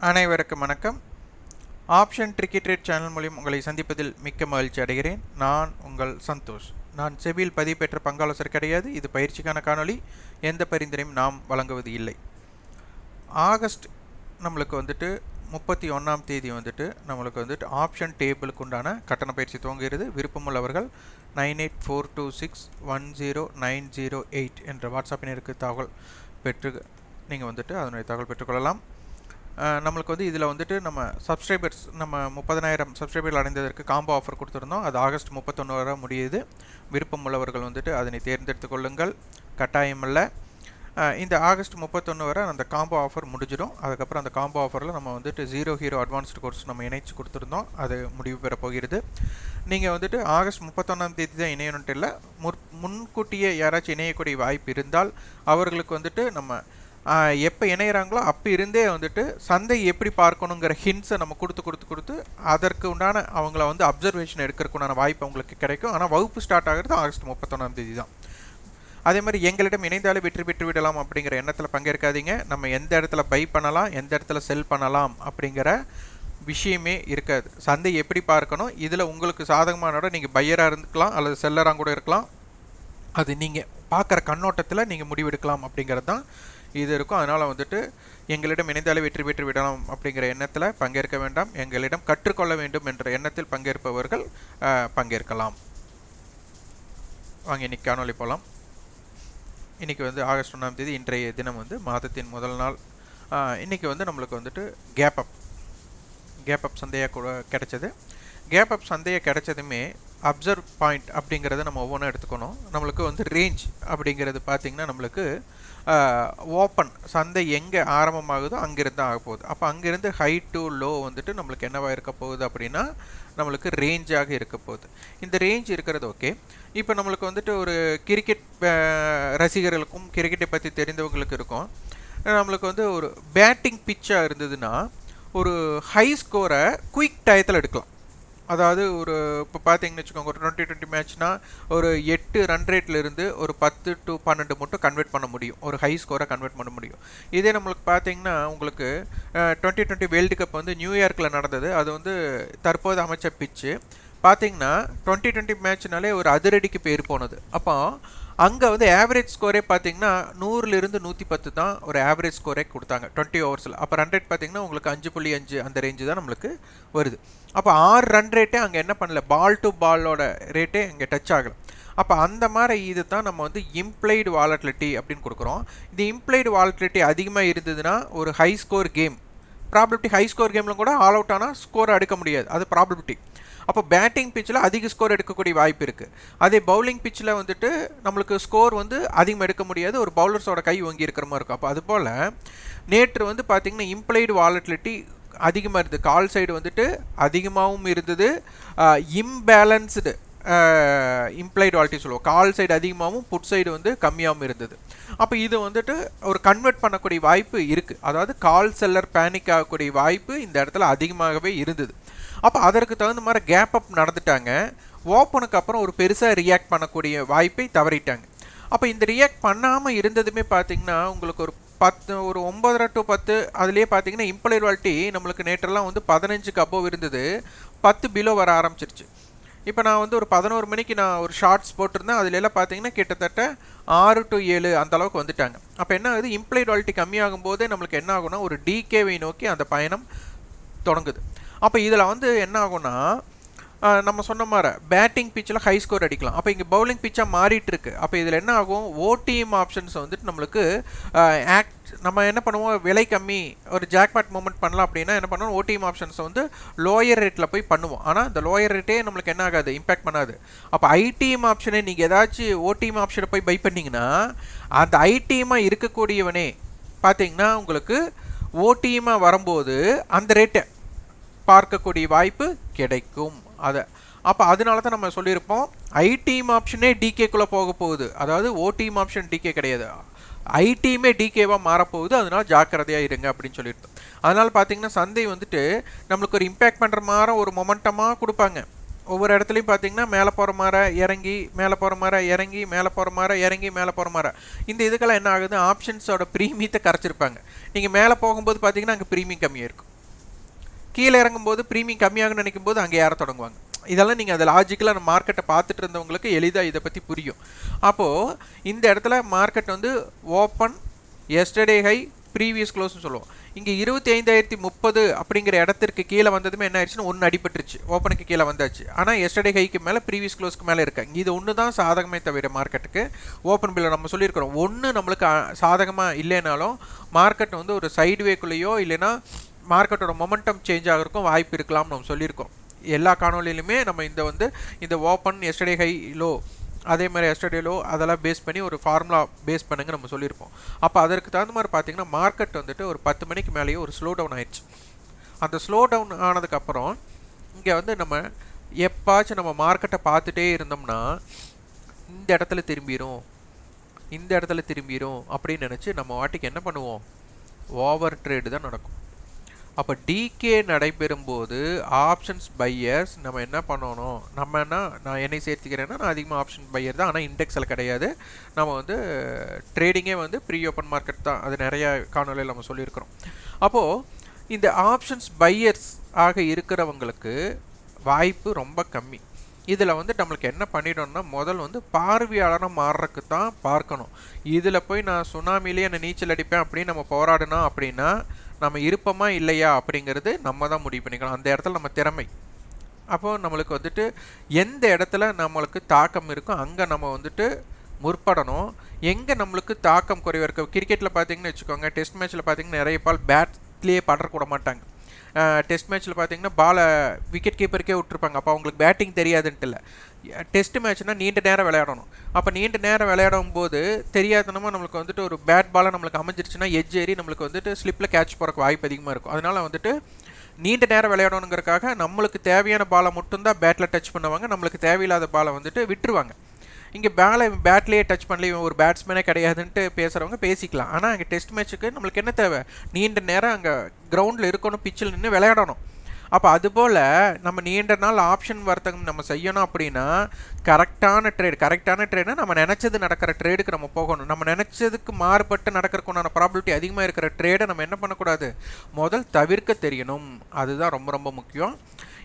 அனைவருக்கும் வணக்கம். Option tricky trade channel மூலம் உங்களை சந்திப்பதில் மிக்க மகிழ்ச்சி அடைகிறேன். நான் உங்கள் சந்தோஷ். நான் செபியில் பதிவு பெற்ற பங்காளர் கிடையாது. இது பயிற்சிக்கான காணொளி. எந்த பரிந்துரையும் நாம் வழங்குவது இல்லை. ஆகஸ்ட் நம்மளுக்கு வந்துட்டு 31ஆம் தேதி வந்துட்டு நம்மளுக்கு வந்துட்டு ஆப்ஷன் டேபிளுக்கு உண்டான கட்டண பயிற்சி துவங்குகிறது. விருப்பமுள்ளவர்கள் 9842610908 என்ற வாட்ஸ்அப்பினருக்கு தகவல் பெற்று நீங்கள் வந்துட்டு அதனுடைய தகவல் பெற்றுக்கொள்ளலாம். நம்மளுக்கு வந்து இதில் வந்துட்டு நம்ம சப்ஸ்கிரைபர்ஸ் நம்ம 30,000 சப்ஸ்கிரைபர்கள் அடைந்ததற்கு காம்போ ஆஃபர் கொடுத்துருந்தோம். அது ஆகஸ்ட் 31 வரை முடியுது. விருப்பம் உள்ளவர்கள் வந்துட்டு அதனை தேர்ந்தெடுத்து கொள்ளுங்கள். கட்டாயமில்ல. இந்த ஆகஸ்ட் 31 வரை அந்த காம்போ ஆஃபர் முடிஞ்சிடும். அதுக்கப்புறம் அந்த காம்போ ஆஃபரில் நம்ம வந்துட்டு ஜீரோ ஹீரோ அட்வான்ஸ்டு கோர்ஸ் நம்ம இணைச்சு கொடுத்துருந்தோம். அது முடிவு பெற போகிறது. நீங்கள் வந்துட்டு ஆகஸ்ட் 31ஆம் தேதி தான் இணையணுன்ட்டு இல்லை, முன்கூட்டியே யாராச்சும் இணையக்கூடிய வாய்ப்பு இருந்தால் அவர்களுக்கு வந்துட்டு நம்ம எப்போ இணையிறாங்களோ அப்போ இருந்தே வந்துட்டு சந்தை எப்படி பார்க்கணுங்கிற ஹிண்ட்ஸை நம்ம கொடுத்து அதற்கு உண்டான அவங்கள வந்து அப்சர்வேஷன் எடுக்கிறதுக்குண்டான வாய்ப்பு அவங்களுக்கு கிடைக்கும். ஆனால் வகுப்பு ஸ்டார்ட் ஆகிறது ஆகஸ்ட் 31ஆம் தேதி தான். அதே மாதிரி எங்களிடம் இணைந்தாலே வெற்றி பெற்று விடலாம் அப்படிங்கிற எண்ணத்தில் பங்கேற்காதீங்க. நம்ம எந்த இடத்துல பை பண்ணலாம், எந்த இடத்துல செல் பண்ணலாம் அப்படிங்கிற விஷயமே இருக்காது. சந்தை எப்படி பார்க்கணும், இதில் உங்களுக்கு சாதகமானோட நீங்கள் பையராக இருக்கலாம் அல்லது செல்லராக கூட இருக்கலாம். அது நீங்கள் பார்க்குற கண்ணோட்டத்தில் நீங்கள் முடிவெடுக்கலாம் அப்படிங்கிறது தான் இது இருக்கும். அதனால் வந்துட்டு எங்களிடம் இணைந்தாலே வெற்றி பெற்று விடலாம் அப்படிங்கிற எண்ணத்தில் பங்கேற்க வேண்டாம். எங்களிடம் கற்றுக்கொள்ள வேண்டும் என்ற எண்ணத்தில் பங்கேற்பவர்கள் பங்கேற்கலாம். வாங்க இன்றைக்கி காணொலி போகலாம். இன்றைக்கி வந்து ஆகஸ்ட் 1ஆம் தேதி இன்றைய தினம் வந்து மாதத்தின் முதல் நாள். இன்றைக்கி வந்து நம்மளுக்கு வந்துட்டு கேப் அப் சந்தையாக கூட கிடைச்சது. கேப் அப் சந்தையாக கிடைச்சதுமே அப்சர்வ் பாயிண்ட் அப்படிங்கிறத நம்ம ஒவ்வொன்றும் எடுத்துக்கணும். நம்மளுக்கு வந்து ரேஞ்ச் அப்படிங்கிறது பார்த்திங்கன்னா நம்மளுக்கு ஓப்பன் சந்தை எங்கே ஆரம்பமாகுதோ அங்கேருந்து தான் ஆக போகுது. அப்போ அங்கேருந்து ஹை டு லோ வந்துட்டு நம்மளுக்கு என்னவாக இருக்க போகுது அப்படின்னா நம்மளுக்கு ரேஞ்சாக இருக்க போகுது. இந்த ரேஞ்ச் இருக்கிறது ஓகே. இப்போ நம்மளுக்கு வந்துட்டு ஒரு கிரிக்கெட் ரசிகர்களுக்கும் கிரிக்கெட்டை பற்றி தெரிந்தவங்களுக்கு இருக்கும். நம்மளுக்கு வந்து ஒரு பேட்டிங் பிச்சாக இருந்ததுன்னா ஒரு ஹை ஸ்கோரை குயிக் டயத்தில் எடுக்கலாம். அதாவது ஒரு இப்போ பார்த்தீங்கன்னு வச்சுக்கோங்க, ஒரு 20-20 மேட்ச்னால் ஒரு 8 ரன் ரேட்லேருந்து ஒரு 10 to 12 மட்டும் கன்வெர்ட் பண்ண முடியும். ஒரு ஹை ஸ்கோரை கன்வெர்ட் பண்ண முடியும். இதே நம்மளுக்கு பார்த்தீங்கன்னா உங்களுக்கு 2020 வேர்ல்டு கப் வந்து நியூயார்க்கில் நடந்தது. அது வந்து தற்போது அமைச்ச பிச்சு பார்த்தீங்கன்னா 2020 மேட்ச்னாலே ஒரு அதிரடிக்கு பேர் போனது. அப்போ அங்கே வந்து ஆவரேஜ் ஸ்கோரே பார்த்தீங்கன்னா 100லிருந்து 110 தான் ஒரு ஆவரேஜ் ஸ்கோரே கொடுத்தாங்க 20 ஓவர்ஸில். அப்போ ரன் ரேட் பார்த்தீங்கன்னா உங்களுக்கு 5.5 அந்த ரேஞ்சு தான் நம்மளுக்கு வருது. அப்போ 6 ரன் ரேட்டே அங்கே என்ன பண்ணல, பால் டு பாலோட ரேட்டே இங்கே டச் ஆகலை. அப்போ அந்த மாதிரி இது தான் நம்ம வந்து இம்ப்ளைடு வாலட்டிலிட்டி அப்படின்னு கொடுக்குறோம். இது இம்ப்ளைடு வாலட்டிலிட்டி அதிகமாக இருந்ததுன்னா ஒரு high score game probability, high score கேமில் கூட ஆல் அவுட் ஆனால் ஸ்கோரை எடுக்க முடியாது, அது ப்ராபபிலிட்டி. அப்போ பேட்டிங் பிச்சில் அதிக ஸ்கோர் எடுக்கக்கூடிய வாய்ப்பு இருக்குது. அதே பவுலிங் பிச்சில் வந்துட்டு நம்மளுக்கு ஸ்கோர் வந்து அதிகமாக எடுக்க முடியாது, ஒரு பவுலர்ஸோட கை வாங்கி இருக்கிற மாதிரி இருக்கும். அப்போ அதுபோல் நேற்று வந்து பார்த்திங்கன்னா இம்ப்ளைடு வாலட்டிலிட்டி அதிகமாக இருந்தது. கால் சைடு வந்துட்டு அதிகமாகவும் இருந்தது, இம்பேலன்ஸ்டு இம்ப்ளைடு வாலிட்டி சொல்லுவோம். கால் சைடு அதிகமாகவும் புட் சைடு வந்து கம்மியாகவும் இருந்தது. அப்போ இது வந்துட்டு ஒரு கன்வெர்ட் பண்ணக்கூடிய வாய்ப்பு இருக்குது. அதாவது கால் செல்லர் பேனிக் ஆகக்கூடிய வாய்ப்பு இந்த இடத்துல அதிகமாகவே இருந்தது. அப்போ அதற்கு தகுந்த மாதிரி கேப் அப் நடந்துட்டாங்க. ஓப்பனுக்கு அப்புறம் ஒரு பெருசாக ரியாக்ட் பண்ணக்கூடிய வாய்ப்பை தவறிட்டாங்க. அப்போ இந்த ரியாக்ட் பண்ணாமல் இருந்ததுமே பார்த்திங்கன்னா உங்களுக்கு ஒரு 9:30 to 10 அதுலேயே பார்த்தீங்கன்னா இம்ப்ளைடு வாலிட்டி நம்மளுக்கு நேற்றெல்லாம் வந்து 15க்கு அபோவ் இருந்தது, 10 பிலோ வர ஆரம்பிச்சிருச்சு. இப்போ நான் வந்து ஒரு 11 மணிக்கு நான் ஒரு ஷார்ட்ஸ் போட்டிருந்தேன். அதுலெல்லாம் பார்த்தீங்கன்னா கிட்டத்தட்ட 6 to 7 அந்த அளவுக்கு வந்துட்டாங்க. அப்போ என்ன ஆகுது, இம்ப்ளைடு வாலிட்டி கம்மியாகும் போதே நம்மளுக்கு என்ன ஆகும்னா ஒரு டிகேவை நோக்கி அந்த பயணம் தொடங்குது. அப்போ இதில் வந்து என்ன ஆகும்னா நம்ம சொன்ன மாதிரி பேட்டிங் பிச்சில் ஹை ஸ்கோர் அடிக்கலாம். அப்போ இங்கே பவுலிங் பிச்சாக மாறிட்டு இருக்கு. அப்போ இதில் என்ன ஆகும், ஓடிஎம் ஆப்ஷன்ஸ் வந்துட்டு நம்மளுக்கு நம்ம என்ன பண்ணுவோம், விலை கம்மி ஒரு ஜாக்பாட் மூவ்மெண்ட் பண்ணலாம் அப்படின்னா என்ன பண்ணுவோம், ஓடிஎம் ஆப்ஷன்ஸை வந்து லோயர் ரேட்டில் போய் பண்ணுவோம். ஆனால் இந்த லோயர் ரேட்டே நம்மளுக்கு என்ன ஆகாது, இம்பேக்ட் பண்ணாது. அப்போ ஐடிஎம் ஆப்ஷனை நீங்கள் ஏதாச்சும் ஓடிஎம் ஆப்ஷனை போய் பை பண்ணிங்கன்னா அந்த ஐடிஎம்மாக இருக்கக்கூடியவனே பார்த்தீங்கன்னா உங்களுக்கு ஓடிஎம்மாக வரும்போது அந்த ரேட்டை பார்க்கக்கூடிய வாய்ப்பு கிடைக்கும். அப்போ அதனால தான் நம்ம சொல்லியிருப்போம் ஐடிஎம் ஆப்ஷனே டிகேக்குள்ளே போக போகுது. அதாவது ஓடிஎம் ஆப்ஷன் டிகே கிடையாது, ஐடிஎம்மே டிகேவாக மாறப்போகுது. அதனால் ஜாக்கிரதையாக இருங்க அப்படின்னு சொல்லியிருந்தோம். அதனால் பார்த்தீங்கன்னா சந்தை வந்துட்டு நம்மளுக்கு ஒரு இம்பேக்ட் பண்ணுற மாதிரி ஒரு மொமெண்டமாக கொடுப்பாங்க. ஒவ்வொரு இடத்துலையும் பார்த்தீங்கன்னா மேலே போகிற மாதிரி இறங்கி, மேலே போகிற மாதிரி இறங்கி, மேலே போகிற மாதிரி இறங்கி, மேலே போகிற மாதிரி. இந்த இதுக்கெல்லாம் என்ன ஆகுது, ஆப்ஷன்ஸோட ப்ரீமியத்தை கரைச்சிருப்பாங்க. நீங்கள் மேலே போகும்போது பார்த்தீங்கன்னா அங்கே ப்ரீமியம் கம்மியாக இருக்கும். கீழே இறங்கும்போது ப்ரீமியம் கம்மியாகும்னு நினைக்கும் போது அங்கே ஏற தொடங்குவாங்க. இதெல்லாம் நீங்கள் அதை லாஜிக்கலாக நம்ம மார்க்கெட்டை பார்த்துட்டு இருந்தவங்களுக்கு எளிதாக இதை பற்றி புரியும். அப்போது இந்த இடத்துல மார்க்கெட் வந்து ஓப்பன் எஸ்டர்டே ஹை ப்ரீவியஸ் க்ளோஸ்னு சொல்லுவோம். இங்கே 25,030 அப்படிங்கிற இடத்திற்கு கீழே வந்ததுமே என்ன ஆயிடுச்சுன்னா ஒன்று அடிபட்டுருச்சு, ஓப்பனுக்கு கீழே வந்தாச்சு. ஆனால் எஸ்டர்டே ஹைக்கு மேலே ப்ரீவியஸ் க்ளோஸ்க்கு மேலே இருக்காங்க. இது ஒன்று தான் சாதகமே தவிர மார்க்கெட்டுக்கு ஓப்பன் பில்லை நம்ம சொல்லியிருக்கிறோம். ஒன்று நம்மளுக்கு சாதகமாக இல்லைனாலும் மார்க்கெட் வந்து ஒரு சைடுவேக்குள்ளேயோ இல்லைன்னா மார்க்கெட்டோட மொமெண்டம் சேஞ்ச் ஆகிறதுக்கும் வாய்ப்பு இருக்கலாம்னு நம்ம சொல்லியிருக்கோம். எல்லா காணொலியிலுமே நம்ம இந்த ஓப்பன் எஸ்டர்டே ஹை லோ அதே மாதிரி எஸ்டர்டே லோ அதெல்லாம் பேஸ் பண்ணி ஒரு ஃபார்முலா பேஸ் பண்ணுங்க நம்ம சொல்லியிருப்போம். அப்போ அதற்கு தகுந்த மாதிரி பார்த்தீங்கன்னா மார்க்கெட் வந்துட்டு ஒரு 10 மணிக்கு மேலேயே ஒரு ஸ்லோ டவுன் ஆயிடுச்சு. அந்த ஸ்லோ டவுன் ஆனதுக்கப்புறம் இங்கே வந்து நம்ம எப்பாச்சும் நம்ம மார்க்கெட்டை பார்த்துட்டே இருந்தோம்னா இந்த இடத்துல திரும்பிடும் அப்படின்னு நினச்சி நம்ம வாட்டிக்கு என்ன பண்ணுவோம், ஓவர் ட்ரேடு தான் நடக்கும். அப்போ டிகே நடைபெறும் போது ஆப்ஷன்ஸ் பையர்ஸ் நம்ம என்ன பண்ணணும், நான் என்னை சேர்த்துக்கிறேன்னா நான் அதிகமாக ஆப்ஷன் பையர் தான், ஆனால் இண்டெக்ஸில் கிடையாது. நம்ம வந்து ட்ரேடிங்கே வந்து ப்ரீ ஓப்பன் மார்க்கெட் தான், அது நிறையா காணொலியில் நம்ம சொல்லியிருக்கிறோம். அப்போது இந்த ஆப்ஷன்ஸ் பையர்ஸ் ஆக இருக்கிறவங்களுக்கு வாய்ப்பு ரொம்ப கம்மி. இதில் வந்து நம்மளுக்கு என்ன பண்ணிடணும்னா முதல் வந்து பார்வையாளராக மாறுறதுக்கு தான் பார்க்கணும். இதில் போய் நான் சுனாமிலேயே நான் நீச்சல் அடிப்பேன் அப்படின்னு நம்ம போராடணும் அப்படின்னா நம்ம இருப்போமா இல்லையா அப்படிங்கிறது நம்ம தான் முடிவு பண்ணிக்கலாம். அந்த இடத்துல நம்ம திறமை. அப்போது நம்மளுக்கு வந்துட்டு எந்த இடத்துல நம்மளுக்கு தாக்கம் இருக்கோ அங்கே நம்ம வந்துட்டு முற்படணும். எங்கே நம்மளுக்கு தாக்கம் குறைவாக இருக்குது, கிரிக்கெட்டில் பார்த்தீங்கன்னு வச்சுக்கோங்க, டெஸ்ட் மேட்ச்சில் பார்த்தீங்கன்னா நிறைய பால் பேட்லேயே படக்கூட மாட்டாங்க. டெஸ்ட் மேட்ச்சில் பார்த்தீங்கன்னா பாலை விக்கெட் கீப்பருக்கே விட்டுருப்பாங்க. அப்போ அவங்களுக்கு பேட்டிங் தெரியாதுன்ட்டு இல்லை. டெஸ்ட் மேட்ச்னால் நீண்ட நேரம் விளையாடணும். அப்போ நீண்ட நேரம் விளையாடும் போது தெரியாதனமா நம்மளுக்கு வந்துட்டு ஒரு பேட் பாலை நம்மளுக்கு அமைஞ்சிருச்சுன்னா எட்ஜ் ஏறி நம்மளுக்கு வந்துட்டு ஸ்லிப்பில் கேட்ச் போகிறக்கு வாய்ப்பு அதிகமாக இருக்கும். அதனால் வந்துட்டு நீண்ட நேரம் விளையாடணுங்கிறக்காக நம்மளுக்கு தேவையான பாலை மட்டும்தான் பேட்டில் டச் பண்ணுவாங்க, நம்மளுக்கு தேவையில்லாத பாலை வந்துட்டு விட்டுருவாங்க. இங்கே பேட்லேயே டச் பண்ணல, இவன் ஒரு பேட்ஸ்மேனே கிடையாதுன்ட்டு பேசுகிறவங்க பேசிக்கலாம். ஆனால் அங்கே டெஸ்ட் மேட்ச்சுக்கு நம்மளுக்கு என்ன தேவை, நீண்ட நேரம் அங்கே கிரவுண்டில் இருக்கணும், பிச்சில் நின்று விளையாடணும். அப்போ அதுபோல் நம்ம நீண்ட நாள் ஆப்ஷன் வர்த்தகம் நம்ம செய்யணும் அப்படின்னா கரெக்டான ட்ரேடுனா நம்ம நினச்சது நடக்கிற ட்ரேடுக்கு நம்ம போகணும். நம்ம நினச்சதுக்கு மாறுபட்டு நடக்கிறதுக்குண்டான ப்ராபபிலிட்டி அதிகமாக இருக்கிற ட்ரேடை நம்ம என்ன பண்ணக்கூடாது, முதல் தவிர்க்க தெரியணும். அதுதான் ரொம்ப ரொம்ப முக்கியம்.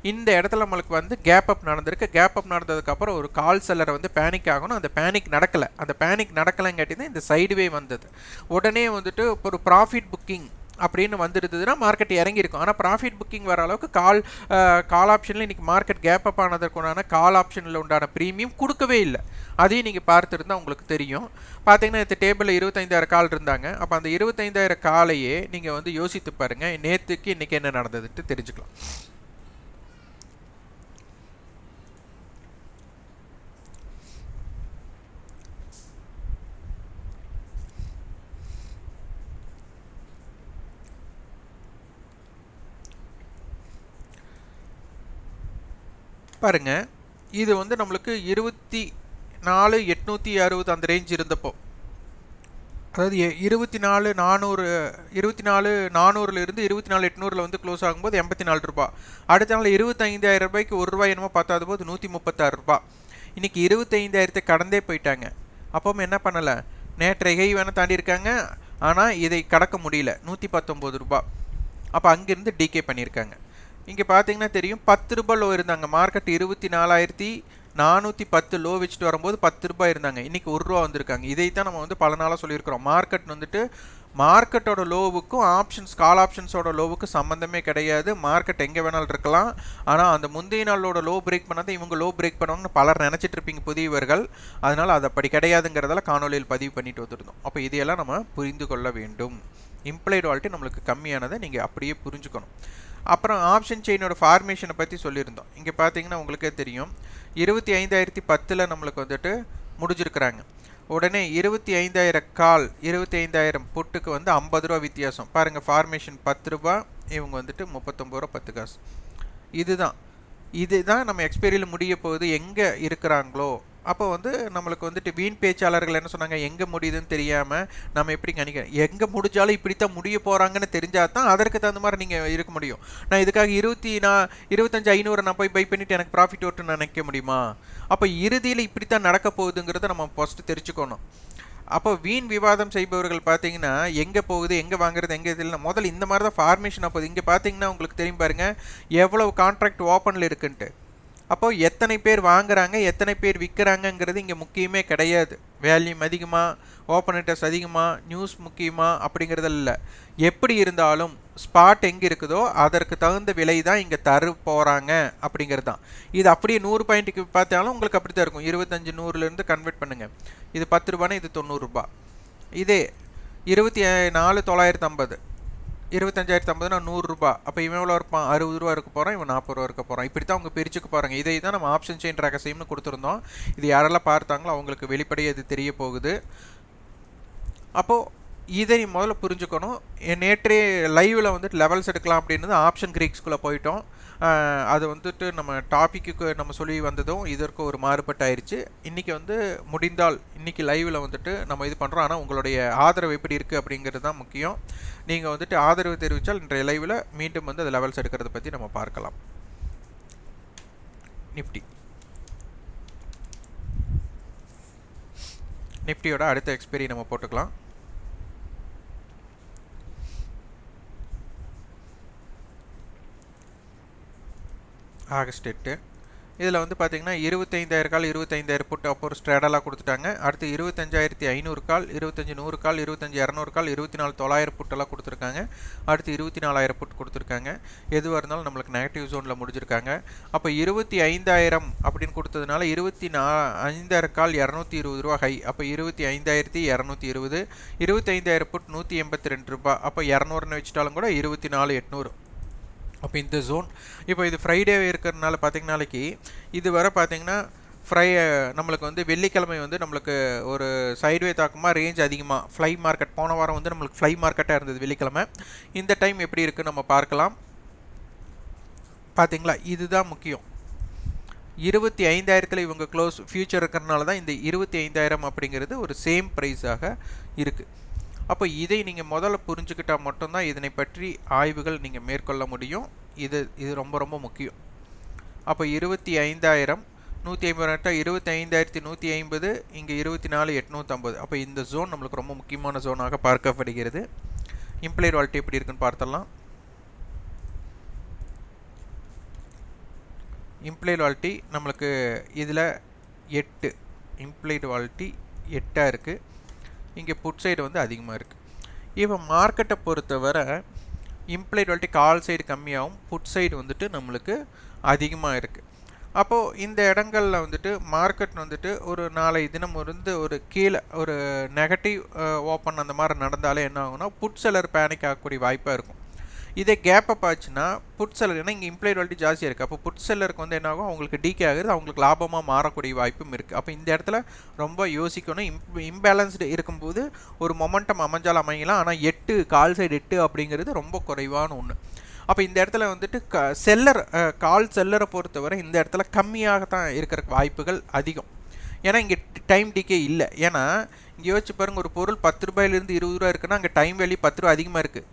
இந்த இடத்துல நம்மளுக்கு வந்து கேப் அப் நடந்திருக்கு. கேப் அப் நடந்ததுக்கப்புறம் ஒரு கால் செல்லரை வந்து பேனிக் ஆகணும். அந்த பேனிக் நடக்கலைங்காட்டி தான் இந்த சைடுவே வந்தது. உடனே வந்துட்டு ஒரு ப்ராஃபிட் புக்கிங் அப்படின்னு வந்துருந்ததுன்னா மார்க்கெட் இறங்கியிருக்கும். ஆனால் ப்ராஃபிட் புக்கிங் வர அளவுக்கு கால் ஆப்ஷனில் இன்றைக்கி மார்க்கெட் கேப் அப் ஆனதற்குண்டான கால் ஆப்ஷனில் உண்டான ப்ரீமியம் கொடுக்கவே இல்லை. அதையும் நீங்கள் பார்த்துருந்தால் உங்களுக்கு தெரியும். பார்த்தீங்கன்னா இந்த டேபிளில் 25,000 கால் இருந்தாங்க. அப்போ அந்த 25,000 காலையே நீங்கள் வந்து யோசித்து பாருங்கள், நேற்றுக்கு இன்றைக்கி என்ன நடந்ததுன்ட்டு தெரிஞ்சுக்கலாம். பாருங்க, இது வந்து நம்மளுக்கு 24,860 அந்த ரேஞ்ச் இருந்தப்போ, அதாவது 24,400 24,800 வந்து க்ளோஸ் ஆகும்போது 84 ரூபா. அடுத்த நாள் 25,000 ரூபாய்க்கு ₹1 என்னமோ பத்தாத போது 136 ரூபா. இன்றைக்கி 25,000 கடந்தே போயிட்டாங்க. அப்போ என்ன பண்ணலை, நேற்றைய வேணால் தாண்டி இருக்காங்க, ஆனால் இதை கடக்க முடியல, 119 ரூபா. அப்போ அங்கேருந்து டிகே பண்ணியிருக்காங்க. இங்கே பார்த்தீங்கன்னா தெரியும், 10 ரூபாய் லோ இருந்தாங்க. மார்க்கெட் 24,410 லோ வச்சுட்டு வரும்போது 10 ரூபாய் இருந்தாங்க. இன்றைக்கி ₹1 வந்திருக்காங்க. இதைத்தான் நம்ம வந்து பல நாளாக சொல்லியிருக்கிறோம். மார்க்கெட் வந்துட்டு மார்க்கெட்டோட லோவுக்கும் கால் ஆப்ஷன்ஸோட லோவுக்கும் சம்மந்தமே கிடையாது. மார்க்கெட் எங்கே வேணாலும் இருக்கலாம். ஆனால் அந்த முந்தைய நாளோட லோ பிரேக் பண்ணாத இவங்க லோ பிரேக் பண்ணுவாங்கன்னு பலர் நினச்சிட்டு இருப்பீங்க புதியவர்கள். அதனால் அது அப்படி கிடையாதுங்கிறதால காணொலியில் பதிவு பண்ணிட்டு வந்துருந்தோம். அப்போ இதையெல்லாம் நம்ம புரிந்து கொள்ள வேண்டும். இம்ப்ளைடு வாலிட்டி நம்மளுக்கு கம்மியானதை நீங்கள் அப்படியே புரிஞ்சுக்கணும். அப்புறம் ஆப்ஷன் செயினோட ஃபார்மேஷனை பற்றி சொல்லியிருந்தோம். இங்கே பார்த்தீங்கன்னா உங்களுக்கே தெரியும், 25,010 நம்மளுக்கு வந்துட்டு முடிஞ்சிருக்கிறாங்க. உடனே 25,000 கால் 25,000 புட்டுக்கு வந்து 50 ரூபா வித்தியாசம். பாருங்கள், ஃபார்மேஷன் 10 ரூபா, இவங்க வந்துட்டு 39 ரூபா 10 காசு. இதுதான் நம்ம எக்ஸ்பைரியில் முடிய போகுது எங்கே இருக்கிறாங்களோ. அப்போ வந்து நம்மளுக்கு வந்துட்டு வீண் பேச்சாளர்கள் என்ன சொன்னாங்க, எங்கே முடியுதுன்னு தெரியாமல் நம்ம எப்படி கணிக்க, எங்கே முடிஞ்சாலும் இப்படித்தான் முடிய போகிறாங்கன்னு தெரிஞ்சால் தான் அதற்கு தகுந்த மாதிரி நீங்கள் இருக்க முடியும். நான் இதுக்காக 25,500 நான் போய் பை பண்ணிவிட்டு எனக்கு ப்ராஃபிட் வரட்டுன்னு நினைக்க முடியுமா? அப்போ இறுதியில் இப்படித்தான் நடக்க போகுதுங்கிறத நம்ம ஃபஸ்ட்டு தெரிஞ்சுக்கணும். அப்போ வீண் விவாதம் செய்பவர்கள் பார்த்தீங்கன்னா எங்கே போகுது, எங்கே வாங்குறது, எங்கே இதில் முதல்ல இந்த மாதிரி தான் ஃபார்மேஷன் போகுது. இங்கே பார்த்தீங்கன்னா உங்களுக்கு தெரியும் பாருங்கள் எவ்வளவு கான்ட்ராக்ட் ஓப்பனில் இருக்குன்ட்டு. அப்போ எத்தனை பேர் வாங்குறாங்க, எத்தனை பேர் விற்கிறாங்கங்கிறது இங்கே முக்கியமே கிடையாது. வேல்யூம் அதிகமாக, ஓப்பன் இன்ட்ரெஸ்ட் அதிகமாக, நியூஸ் முக்கியமாக அப்படிங்கிறது இல்லை. எப்படி இருந்தாலும் ஸ்பாட் எங்கே இருக்குதோ அதற்கு தகுந்த விலை தான் இங்கே தர போகிறாங்க அப்படிங்கிறது தான். இது அப்படியே 100 பாயிண்ட்டுக்கு பார்த்தாலும் உங்களுக்கு அப்படி தான் இருக்கும். 25 100லேருந்து கன்வெர்ட் பண்ணுங்கள். இது 10 ரூபானா இது 90 ரூபா. இதே 24,950 25,050 100 ரூபா. அப்போ இவன் எவ்வளோ இருப்பான், 60 ரூபா இருக்க போகிறான், இவன் 40 ரூபா இருக்க போகிறான். இப்படி தான் அவங்க பிரிச்சுக்க போகிறாங்க. இதை தான் நம்ம ஆப்ஷன் செயின் ரகசியம்னு கொடுத்துருந்தோம். இது யாரெல்லாம் பார்த்தாங்களோ அவங்களுக்கு வெளிப்படையாக இது தெரிய போகுது. அப்போது இதை முதல்ல புரிஞ்சுக்கணும். நேற்றே லைவில் வந்துட்டு லெவல்ஸ் எடுக்கலாம் அப்படின்றது ஆப்ஷன் கிரீக்ஸ்குள்ளே போயிட்டோம். அது வந்துட்டு நம்ம டாப்பிக்கு நம்ம சொல்லி வந்ததும் இதற்கு ஒரு மாறுபட்டாயிருச்சு. இன்றைக்கி வந்து முடிந்தால் இன்றைக்கி லைவில் வந்துட்டு நம்ம இது பண்ணுறோம். ஆனால் உங்களுடைய ஆதரவு எப்படி இருக்குது அப்படிங்கிறது தான் முக்கியம். நீங்கள் வந்துட்டு ஆதரவு தெரிவித்தால் இன்றைய லைவில் மீண்டும் வந்து அது லெவல்ஸ் எடுக்கிறத பற்றி நம்ம பார்க்கலாம். நிஃப்டியோட அடுத்த எக்ஸ்பைரி நம்ம போட்டுக்கலாம். ஆகஸ்ட் 8. இதில் வந்து பார்த்திங்கன்னா 25,000 கால் 25,000 புட் அப்போ ஒரு ஸ்ட்ராடலாக கொடுத்துட்டாங்க. அடுத்து 25,500 கால் 25,100 கால் 25,200 கால் 24,900 புட்டெல்லாம் கொடுத்துருக்காங்க. அடுத்து 24,000 புட் கொடுத்துருக்காங்க. எதுவாக இருந்தாலும் நம்மளுக்கு நெகட்டிவ் ஜோனில் முடிஞ்சிருக்காங்க. அப்போ 25,000 அப்படின்னு கொடுத்ததுனால 25,000 கால் 220 ரூபா ஹை. அப்போ 25,220. 25,000 புட் 182 ரூபா. அப்போ 200ன்னு வச்சுட்டாலும் கூட 24,800. அப்போ இந்த ஜோன் இப்போ இது ஃப்ரைடே இருக்கிறதுனால பார்த்திங்கன்னா நாளைக்கு இது வர பார்த்திங்கன்னா நம்மளுக்கு வந்து வெள்ளிக்கிழமை வந்து நம்மளுக்கு ஒரு சைட்வே தாக்கமாக ரேஞ்ச் அதிகமாக ஃப்ளை மார்க்கெட். போன வாரம் வந்து நம்மளுக்கு ஃப்ளை மார்க்கெட்டாக இருந்தது வெள்ளிக்கிழமை. இந்த டைம் எப்படி இருக்குன்னு நம்ம பார்க்கலாம். பார்த்திங்களா, இதுதான் முக்கியம். 25,000 இவங்க க்ளோஸ் ஃபியூச்சர் இருக்கிறதுனால தான் இந்த 25,000 அப்படிங்கிறது ஒரு சேம் ப்ரைஸாக இருக்குது. அப்போ இதை நீங்கள் முதல்ல புரிஞ்சுக்கிட்டால் மட்டும்தான் இதனை பற்றி ஆய்வுகள் நீங்கள் மேற்கொள்ள முடியும். இது ரொம்ப ரொம்ப முக்கியம். அப்போ 25,000 150 25,150 இங்கே 24,850. அப்போ இந்த ஜோன் நம்மளுக்கு ரொம்ப முக்கியமான ஜோனாக பார்க்கப்படுகிறது. இம்ப்ளைட் வால்யூட்டி எப்படி இருக்குன்னு பார்த்தலாம். இம்ப்ளைட் வால்யூட்டி நம்மளுக்கு இதில் 8 இம்ப்ளைட் வால்யூட்டி 8 இருக்குது. இங்கே புட் சைடு வந்து அதிகமாக இருக்குது. இப்போ மார்க்கெட்டை பொறுத்தவரை இம்ப்ளைட் வால்யூட்டி கால் சைடு கம்மியாகவும் புட் சைடு வந்துட்டு நம்மளுக்கு அதிகமாக இருக்குது. அப்போது இந்த இடங்களில் வந்துட்டு மார்க்கெட் வந்துட்டு ஒரு நாளை தினம் வந்து ஒரு கீழே ஒரு நெகட்டிவ் ஓப்பன் அந்த மாதிரி நடந்தாலே என்ன ஆகும்னா புட் செல்லர் பேனிக் ஆகக்கூடிய வாய்ப்பாக இருக்கும். இதே கேப் அப் ஆச்சுன்னா புட் செல்லர், ஏன்னா இங்கே இம்ப்ளைட் வால்யூட்டி ஜாஸ்தியாக இருக்குது. அப்போ புட் செல்லருக்கு வந்து என்ன ஆகும், அவங்களுக்கு டிகே ஆகுது, அவங்களுக்கு லாபமாக மாறக்கூடிய வாய்ப்பும் இருக்குது. அப்போ இந்த இடத்துல ரொம்ப யோசிக்கணும். இம்பேலன்ஸ்டு இருக்கும்போது ஒரு மொமெண்டம் அமைஞ்சால் அமையலாம். ஆனால் 8 கால் சைடு 8 அப்படிங்கிறது ரொம்ப குறைவான ஒன்று. அப்போ இந்த இடத்துல வந்துட்டு கால் செல்லரை பொறுத்தவரை இந்த இடத்துல கம்மியாக தான் இருக்கிற வாய்ப்புகள் அதிகம். ஏன்னா இங்கே டைம் டிகே இல்லை. ஏன்னா இங்கே யோசிச்சு பாருங்கள், ஒரு பொருள் 10 ரூபாயிலிருந்து 20 ரூபா இருக்குன்னா அங்கே டைம் வேல்யூ 10 ரூபா அதிகமாக இருக்குது.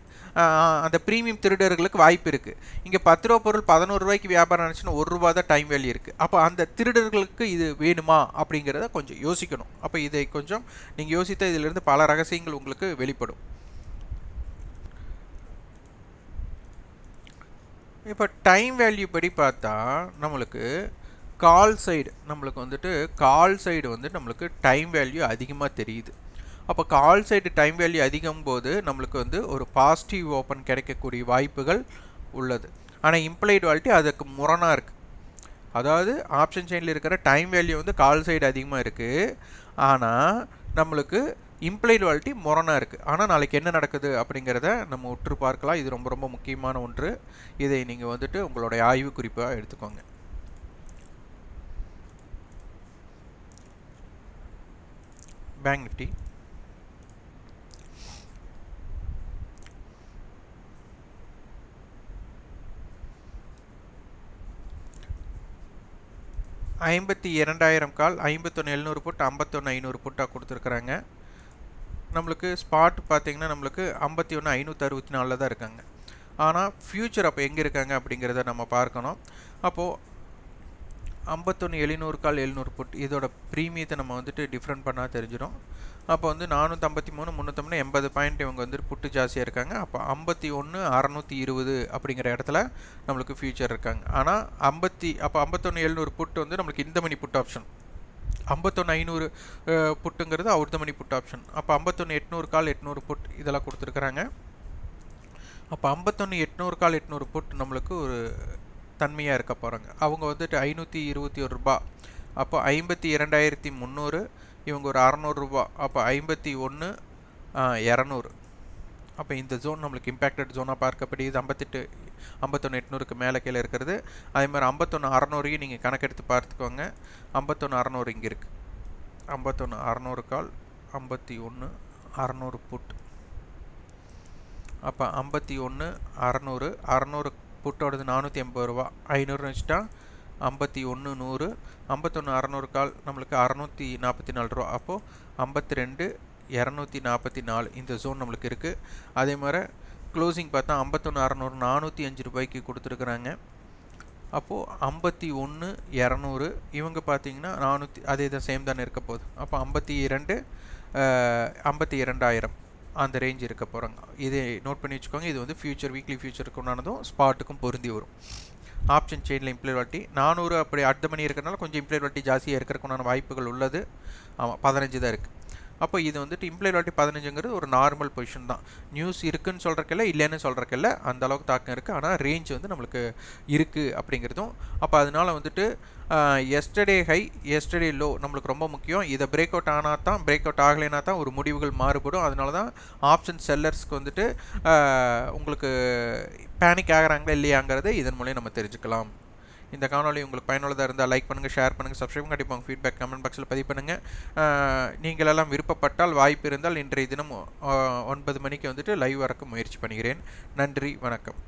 அந்த ப்ரீமியம் திருடர்களுக்கு வாய்ப்பு இருக்குது. இங்கே 10 ரூபா பொருள் 11 ரூபாய்க்கு வியாபாரம் நினச்சின்னா 1 ரூபா தான் டைம் வேல்யூ இருக்குது. அப்போ அந்த திருடர்களுக்கு இது வேணுமா அப்படிங்கிறத கொஞ்சம் யோசிக்கணும். அப்போ இதை கொஞ்சம் நீங்கள் யோசித்தால் இதிலிருந்து பல ரகசியங்கள் உங்களுக்கு வெளிப்படும். இப்போ டைம் வேல்யூ படி பார்த்தா நம்மளுக்கு கால் சைடு வந்து நம்மளுக்கு டைம் வேல்யூ அதிகமாக தெரியுது. அப்போ கால் சைடு டைம் வேல்யூ அதிகம் போது நம்மளுக்கு வந்து ஒரு பாசிட்டிவ் ஓப்பன் கிடைக்கக்கூடிய வாய்ப்புகள் உள்ளது. ஆனால் இம்ப்ளைட் வால்யூட்டி அதுக்கு முரணாக இருக்குது. அதாவது ஆப்ஷன் செயினில் இருக்கிற டைம் வேல்யூ வந்து கால் சைடு அதிகமாக இருக்குது, ஆனால் நம்மளுக்கு இம்ப்ளைட் வால்யூட்டி முரணாக இருக்குது. ஆனால் நாளைக்கு என்ன நடக்குது அப்படிங்கிறத நம்ம உற்று பார்க்கலாம். இது ரொம்ப ரொம்ப முக்கியமான ஒன்று. இதை நீங்கள் வந்துட்டு உங்களுடைய ஆய்வு குறிப்பாக எடுத்துக்கோங்க. பேங்க் நிஃப்டி 52,000 கால் 51,700 புட் 51,500 புட்டாக கொடுத்துருக்குறாங்க. நம்மளுக்கு ஸ்பாட் பார்த்திங்கன்னா நம்மளுக்கு 51,564 தான் இருக்காங்க. ஆனால் ஃப்யூச்சர் அப்போ எங்கே இருக்காங்க அப்படிங்கிறத நம்ம பார்க்கணும். அப்போது 51 கால் 700 புட் இதோட ப்ரீமியத்தை நம்ம வந்துட்டு டிஃப்ரெண்ட் பண்ணால் தெரிஞ்சிடும். அப்போ வந்து 453 350 80 பாயிண்ட் இவங்க வந்துட்டு புட்டு ஜாஸ்தியாக இருக்காங்க. அப்போ 51 620 அப்படிங்கிற இடத்துல நம்மளுக்கு ஃபியூச்சர் இருக்காங்க. ஆனால் 51 700 புட்டு வந்து நம்மளுக்கு இந்த மணி புட் ஆப்ஷன், 51 500 புட்டுங்கிறது out the money put option. அப்போ 51 800 கால் 800 புட் இதெல்லாம் கொடுத்துருக்குறாங்க. அப்போ 51 800 கால் 800 புட் நம்மளுக்கு ஒரு தன்மையாக இருக்க போகிறாங்க. அவங்க வந்துட்டு 521 ரூபா, அப்போ 52,300, இவங்க ஒரு 600 ரூபா, அப்போ 51 200. அப்போ இந்த ஜோன் நம்மளுக்கு இம்பேக்டட் ஜோனாக பார்க்கப்படுது. 51 800க்கு மேலே கீழே இருக்கிறது. அதே மாதிரி 51 600 நீங்கள் கணக்கெடுத்து பார்த்துக்கோங்க. 51 600 இங்கே இருக்குது. 51 600 கால் 51 600 புட். அப்போ 51 600 புட்டோடது 480 ரூபா, 500 வச்சுட்டா 51 100, 51 600 கால் நம்மளுக்கு 644 ரூபா. அப்போது 52 244 இந்த ஜோன் நம்மளுக்கு இருக்குது. அதே மாதிரி க்ளோசிங் பார்த்தா 51 600 405 ரூபாய்க்கு கொடுத்துருக்குறாங்க. அப்போது 51 200 இவங்க பார்த்தீங்கன்னா 400 அதே தான் சேம் தானே இருக்க போகுது. அப்போ 52,000 அந்த ரேஞ்ச் இருக்க போகிறாங்க. இதை நோட் பண்ணி வச்சுக்கோங்க. இது வந்து வீக்லி ஃபியூச்சருக்கு உண்டானதும் ஸ்பாட்டுக்கும் பொருந்தி வரும். ஆப்ஷன் செயினில் இம்ப்ளைட் வட்டி 400 அப்படி அடுத்த மணி இருக்கிறனால கொஞ்சம் இம்ப்ளைட் வட்டி ஜாஸ்தியாக இருக்கிறதுக்குண்டான வாய்ப்புகள் உள்ளது. ஆமாம் 15 தான் இருக்குது. அப்போ இது வந்துட்டு இம்ப்ளைட் வட்டி 15ங்கிறது ஒரு நார்மல் பொசிஷன் தான். நியூஸ் இருக்குதுன்னு சொல்கிறக்கில்ல, இல்லைன்னு சொல்கிறக்கில்ல, அந்த அளவுக்கு தாக்கம் இருக்குது. ஆனால் ரேஞ்ச் வந்து நம்மளுக்கு இருக்குது அப்படிங்கிறதும். அப்போ அதனால் வந்துட்டு எஸ்டர்டே ஹை எஸ்டர்டே லோ நம்மளுக்கு ரொம்ப முக்கியம். இதை பிரேக் அவுட் ஆனால் தான், பிரேக் அவுட் ஆகலைன்னா தான் ஒரு முடிவுகள் மாறுபடும். அதனால தான் ஆப்ஷன் செல்லர்ஸ்க்கு வந்துட்டு உங்களுக்கு பேனிக் ஆகிறாங்களா இல்லையாங்கிறத இதன் மூலம் நம்ம தெரிஞ்சுக்கலாம். இந்த காணொலி உங்களுக்கு பயனுள்ளதாக இருந்தால் லைக் பண்ணுங்கள், ஷேர் பண்ணுங்கள், சப்ஸ்கிரைப் கண்டிப்பாக உங்கள் ஃபீட்பேக் கமெண்ட் பாக்ஸில் பதிவு பண்ணுங்கள். நீங்களெல்லாம் விருப்பப்பட்டால் வாய்ப்பு இருந்தால் இன்றைய தினம் 9 மணிக்கு வந்துட்டு லைவ் வரக்கு முயற்சி பண்ணுகிறேன். நன்றி, வணக்கம்.